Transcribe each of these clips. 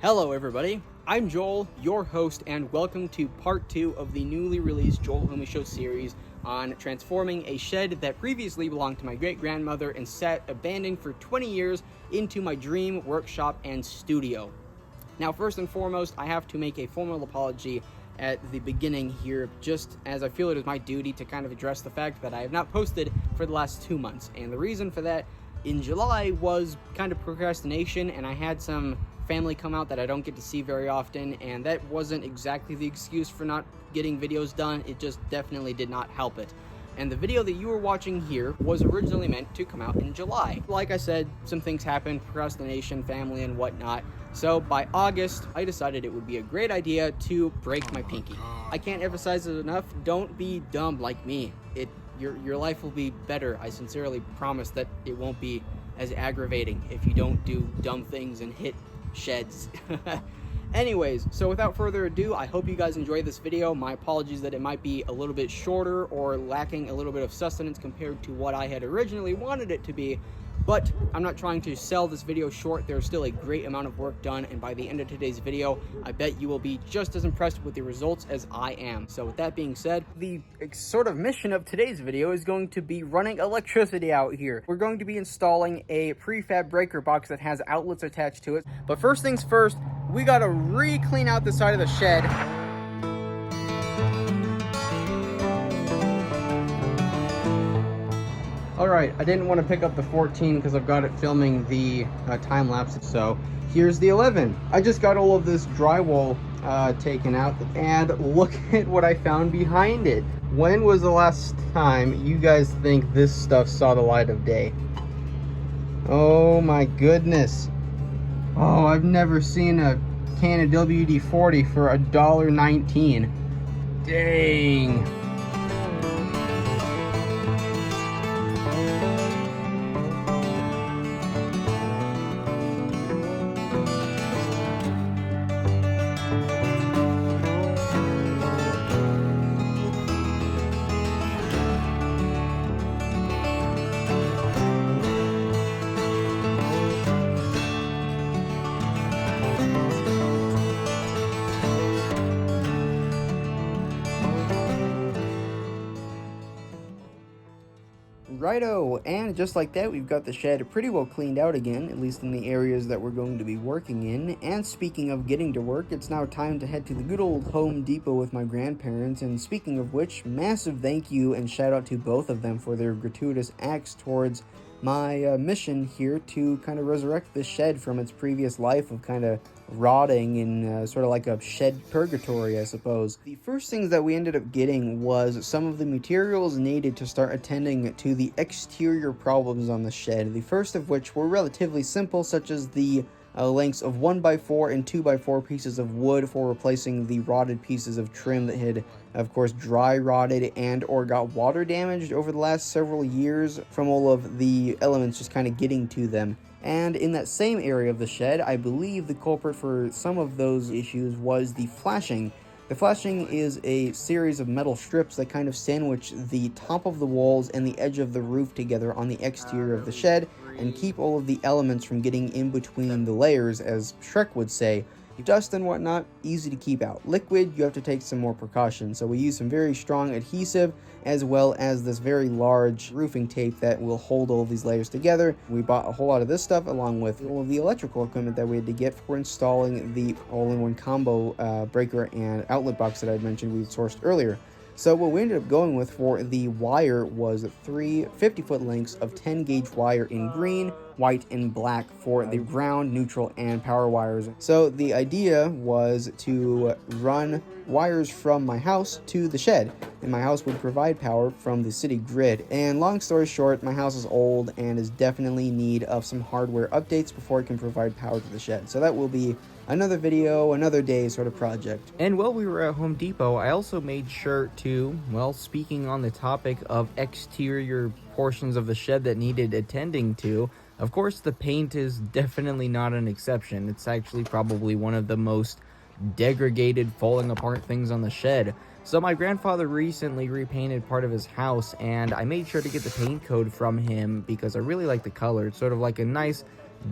Hello everybody, I'm Joel, your host, and welcome to part 2 of the newly released Joel Homie Show series on transforming a shed that previously belonged to my great-grandmother and sat abandoned for 20 years into my dream workshop and studio. Now, first and foremost, I have to make a formal apology at the beginning here, just as I feel it is my duty to kind of address the fact that I have not posted for the last 2 months, and the reason for that in July was kind of procrastination, and I had some family come out that I don't get to see very often, and that wasn't exactly the excuse for not getting videos done. It just definitely did not help it. And the video that you are watching here was originally meant to come out in July. Like I said, some things happened, procrastination, family, and whatnot. So by August, I decided it would be a great idea to break my pinky. I can't emphasize it enough. Don't be dumb like me. Your life will be better. I sincerely promise that it won't be as aggravating if you don't do dumb things and hit sheds. Anyways, so without further ado, I hope you guys enjoy this video. My apologies that it might be a little bit shorter or lacking a little bit of sustenance compared to what I had originally wanted it to be, but I'm not trying to sell this video short. There's still a great amount of work done, and by the end of today's video, I bet you will be just as impressed with the results as I am. So with that being said, the sort of mission of today's video is going to be running electricity out here. We're going to be installing a prefab breaker box that has outlets attached to it. But first things first, we gotta re-clean out the side of the shed. Alright, I didn't want to pick up the 14 because I've got it filming the time lapse, so here's the 11. I just got all of this drywall taken out, and look at what I found behind it. When was the last time you guys think this stuff saw the light of day? Oh my goodness. Oh, I've never seen a can of WD-40 for $1.19. Dang. Righto, and just like that, we've got the shed pretty well cleaned out again, at least in the areas that we're going to be working in. And speaking of getting to work, it's now time to head to the good old Home Depot with my grandparents. And speaking of which, massive thank you and shout out to both of them for their gratuitous acts towards my mission here to kind of resurrect this shed from its previous life of kind of rotting in sort of like a shed purgatory, I suppose. The first things that we ended up getting was some of the materials needed to start attending to the exterior problems on the shed, the first of which were relatively simple, such as the lengths of 1x4 and 2x4 pieces of wood for replacing the rotted pieces of trim that had, of course, dry rotted and or got water damaged over the last several years from all of the elements just kind of getting to them. And in that same area of the shed, I believe the culprit for some of those issues was the flashing. The flashing is a series of metal strips that kind of sandwich the top of the walls and the edge of the roof together on the exterior of the shed and keep all of the elements from getting in between the layers, as Shrek would say. Dust and whatnot, easy to keep out. Liquid, you have to take some more precautions. So we use some very strong adhesive as well as this very large roofing tape that will hold all of these layers together. We bought a whole lot of this stuff along with all of the electrical equipment that we had to get for installing the all-in-one combo breaker and outlet box that I had mentioned we sourced earlier. So what we ended up going with for the wire was 3 50-foot lengths of 10 gauge wire in green, white, and black for the ground, neutral, and power wires. So the idea was to run wires from my house to the shed, and my house would provide power from the city grid. And long story short, my house is old and is definitely in need of some hardware updates before it can provide power to the shed. So that will be another video, another day sort of project. And while we were at Home Depot, I also made sure to, well, speaking on the topic of exterior portions of the shed that needed attending to, of course the paint is definitely not an exception. It's actually probably one of the most degraded, falling apart things on the shed. So my grandfather recently repainted part of his house, and I made sure to get the paint code from him because I really like the color. It's sort of like a nice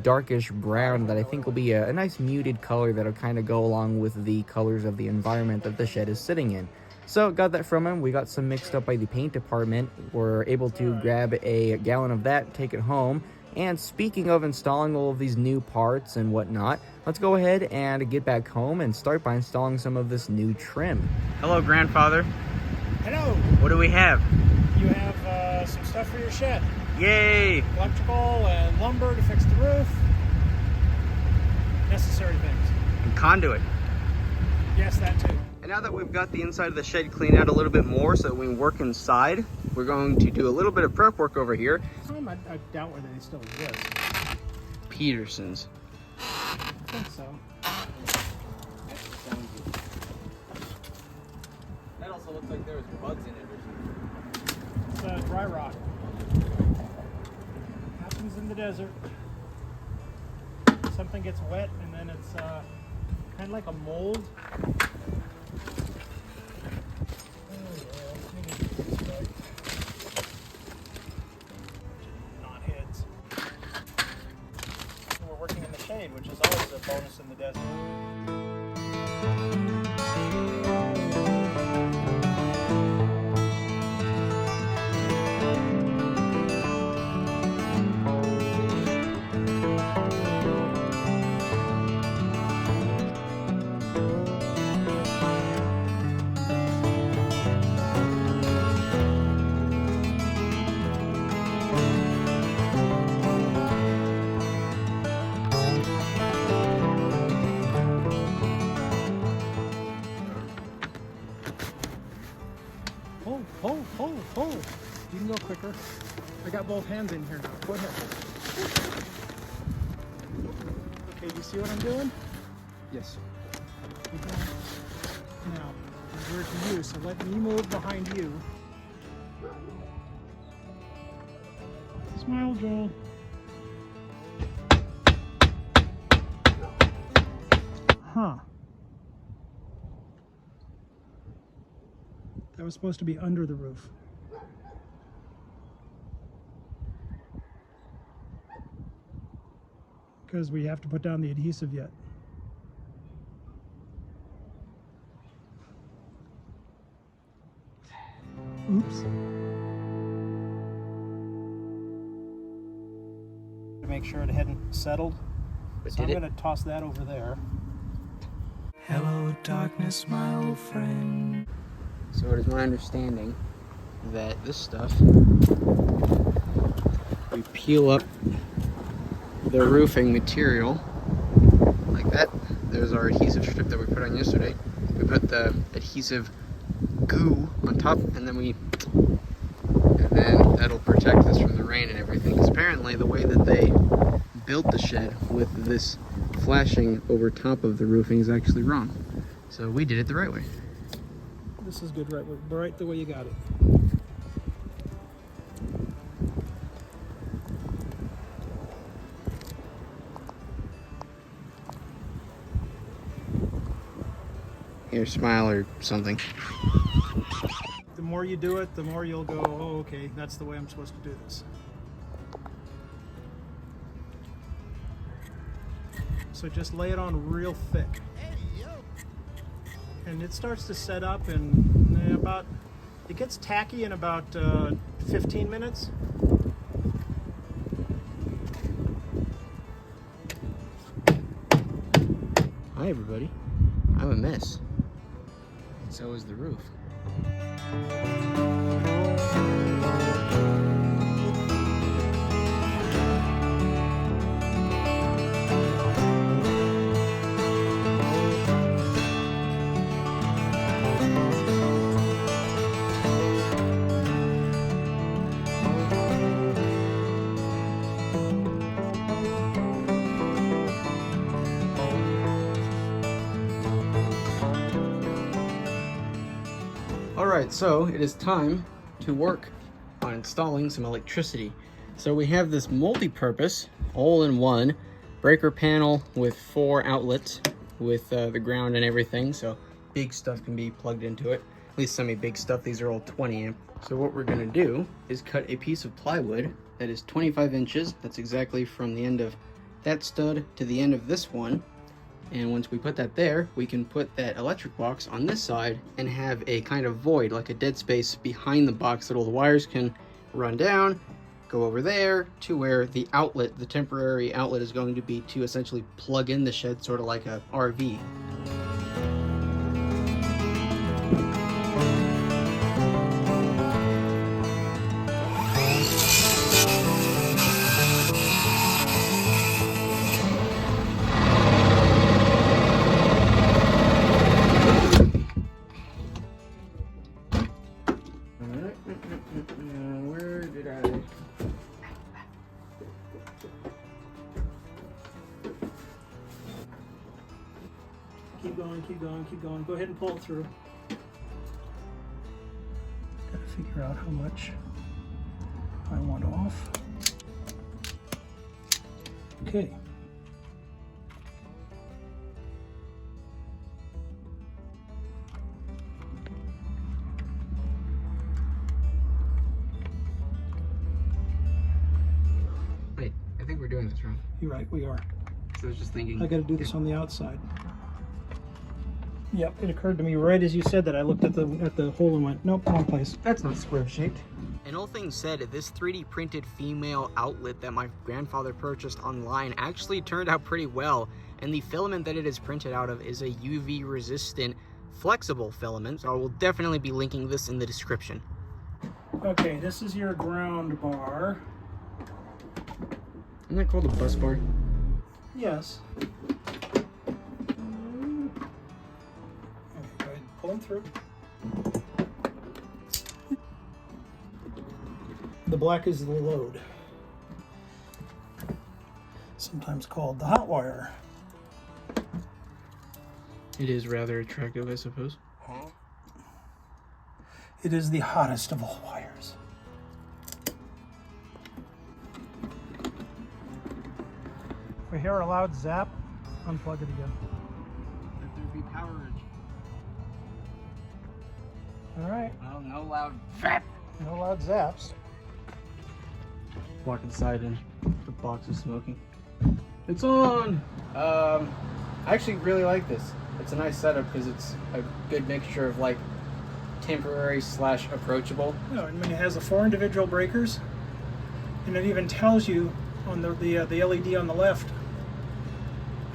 darkish brown that I think will be a nice muted color that'll kind of go along with the colors of the environment that the shed is sitting in. So got that from him. We got some mixed up by the paint department. We're able to grab a gallon of that, take it home. And speaking of installing all of these new parts and whatnot, let's go ahead and get back home and start by installing some of this new trim. Hello, grandfather. Hello. What do we have? You have some stuff for your shed. Yay! Electrical and lumber to fix the roof. Necessary things. And conduit. Yes, that too. And now that we've got the inside of the shed cleaned out a little bit more so that we can work inside, we're going to do a little bit of prep work over here. I doubt whether they still exist. Peterson's. I think so. That also looks like there was bugs in it or something. It's dry rot. Happens in the desert. Something gets wet and then it's kind of like a mold. Knotheads. We're working in the shade, which is always a bonus in the desert. Pull. You can go quicker. I got both hands in here now. Go ahead. Okay, do you see what I'm doing? Yes. Now, we're to you, so let me move behind you. Smile, Joel. Huh. That was supposed to be under the roof. Because we have to put down the adhesive yet. Oops. To make sure it hadn't settled. So I'm going to toss that over there. Hello, darkness, my old friend. So it is my understanding that this stuff, we peel up the roofing material like that. There's our adhesive strip that we put on yesterday. We put the adhesive goo on top, and then that'll protect us from the rain and everything. Because apparently the way that they built the shed with this flashing over top of the roofing is actually wrong. So we did it the right way. This is good, right the way you got it. Here, smile or something. The more you do it, the more you'll go, oh, okay, that's the way I'm supposed to do this. So just lay it on real thick. And it starts to set up in it gets tacky in about 15 minutes. Hi everybody, I'm a mess. So is the roof. Alright, so it is time to work on installing some electricity. So we have this multi-purpose, all-in-one breaker panel with 4 outlets with the ground and everything, so big stuff can be plugged into it. At least semi-big stuff, these are all 20 amp. So what we're gonna do is cut a piece of plywood that is 25 inches. That's exactly from the end of that stud to the end of this one. And once we put that there, we can put that electric box on this side and have a kind of void, like a dead space behind the box that all the wires can run down, go over there to where the outlet, the temporary outlet, is going to be to essentially plug in the shed, sort of like a RV. Where did I? Keep going, keep going, keep going. Go ahead and pull it through. Gotta figure out how much I want off. Okay. Wait, I think we're doing this wrong. You're right, we are. So I was just thinking. I gotta do this on the outside. Yep, it occurred to me right as you said that. I looked at the hole and went, nope, wrong place. That's not square shaped. And all things said, this 3D printed female outlet that my grandfather purchased online actually turned out pretty well. And the filament that it is printed out of is a UV resistant flexible filament. So I will definitely be linking this in the description. Okay, this is your ground bar. Isn't that called a bus bar? Yes. Okay, go ahead and pull them through. The black is the load. Sometimes called the hot wire. It is rather attractive, I suppose. It is the hottest of all wires. We hear a loud zap. Unplug it again. Let there be power. All right. Well, no loud zap. No loud zaps. Walk inside and the box is smoking. It's on! I actually really like this. It's a nice setup because it's a good mixture of like temporary / approachable. No, and when it has the 4 individual breakers, and it even tells you on the LED on the left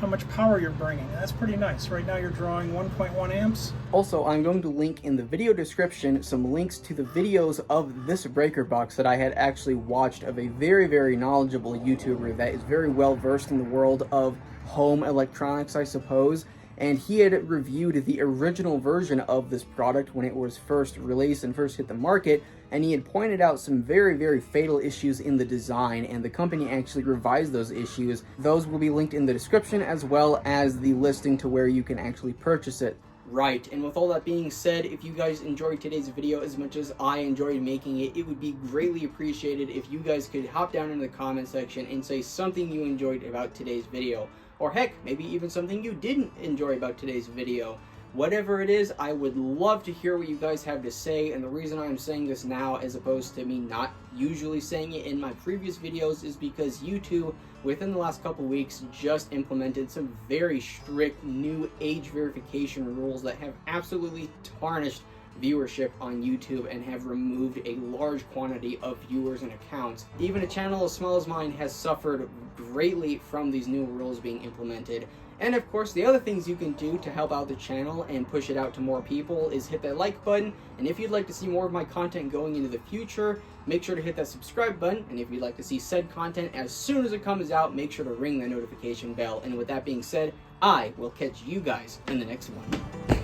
how much power you're bringing. That's pretty nice. Right now you're drawing 1.1 amps. Also, I'm going to link in the video description some links to the videos of this breaker box that I had actually watched of a very, very knowledgeable YouTuber that is very well versed in the world of home electronics, I suppose. And he had reviewed the original version of this product when it was first released and first hit the market, and he had pointed out some very, very fatal issues in the design, and the company actually revised those issues. Those will be linked in the description, as well as the listing to where you can actually purchase it. Right, and with all that being said, if you guys enjoyed today's video as much as I enjoyed making it, it would be greatly appreciated if you guys could hop down in the comment section and say something you enjoyed about today's video. Or heck, maybe even something you didn't enjoy about today's video. Whatever it is, I would love to hear what you guys have to say, and the reason I'm saying this now as opposed to me not usually saying it in my previous videos is because YouTube, within the last couple weeks, just implemented some very strict new age verification rules that have absolutely tarnished viewership on YouTube and have removed a large quantity of viewers and accounts. Even a channel as small as mine has suffered greatly from these new rules being implemented. And of course, the other things you can do to help out the channel and push it out to more people is hit that like button, and if you'd like to see more of my content going into the future, make sure to hit that subscribe button, and if you'd like to see said content as soon as it comes out, make sure to ring that notification bell. And with that being said, I will catch you guys in the next one.